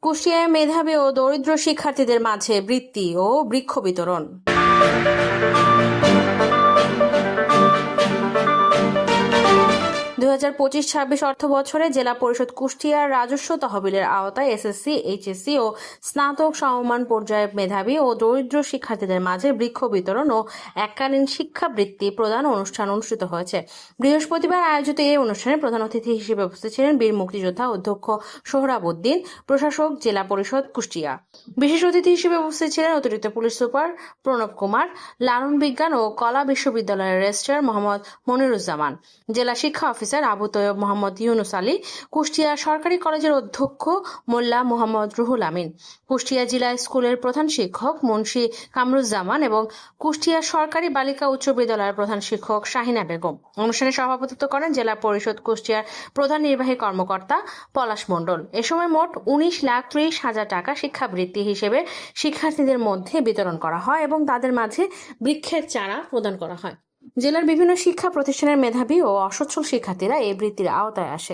কুষ্টিয়ায় মেধাবী ও দরিদ্র শিক্ষার্থীদের মাঝে বৃত্তি ও বৃক্ষ বিতরণ। 2025-26 অর্থ বছরে জেলা পরিষদ কুষ্টিয়ার রাজস্ব তহবিলের আওতায় এসএসসি, এইচএসসি ও স্নাতক সমমান পর্যায়ে মেধাবী ও দরিদ্র শিক্ষার্থীদের মাঝে বৃক্ষ বিতরণ ও এককালীন শিক্ষাবৃত্তি প্রদান অনুষ্ঠান অনুষ্ঠিত হয়েছে। বৃহস্পতিবার আয়োজিত এই অনুষ্ঠানে প্রধান অতিথি হিসেবে উপস্থিত ছিলেন বীর মুক্তিযোদ্ধা অধ্যক্ষ সোহরাব উদ্দিন, প্রশাসক, জেলা পরিষদ কুষ্টিয়া। বিশেষ অতিথি হিসেবে উপস্থিত ছিলেন অতিরিক্ত পুলিশ সুপার প্রণব কুমার, লালন বিজ্ঞান ও কলা বিশ্ববিদ্যালয়ের রেজিস্ট্রার মোহাম্মদ মনিরুজ্জামান, জেলা শিক্ষা অফিসার আবু তৈয়ব মোহাম্মদ ইউনুস আলী, কুষ্টিয়া সরকারি কলেজের অধ্যক্ষ মোল্লা মোহাম্মদ রুহুল আমিন, কুষ্টিয়া জেলা স্কুলের প্রধান শিক্ষক মুন্সি কামরুজ্জামান এবং কুষ্টিয়া সরকারি বালিকা উচ্চ বিদ্যালয়ের প্রধান শিক্ষক শাহিনা বেগম। অনুষ্ঠানে সভাপতিত্ব করেন জেলা পরিষদ কুষ্টিয়ার প্রধান নির্বাহী কর্মকর্তা পলাশ মণ্ডল। এ সময় মোট 19,30,000 টাকা শিক্ষাবৃত্তি হিসেবে শিক্ষার্থীদের মধ্যে বিতরণ করা হয় এবং তাদের মাঝে বৃক্ষের চারা প্রদান করা হয়। জেলার বিভিন্ন শিক্ষা প্রতিষ্ঠানের মেধাবী ও অসচ্ছল শিক্ষার্থীরা এই বৃত্তির আওতায় আসে।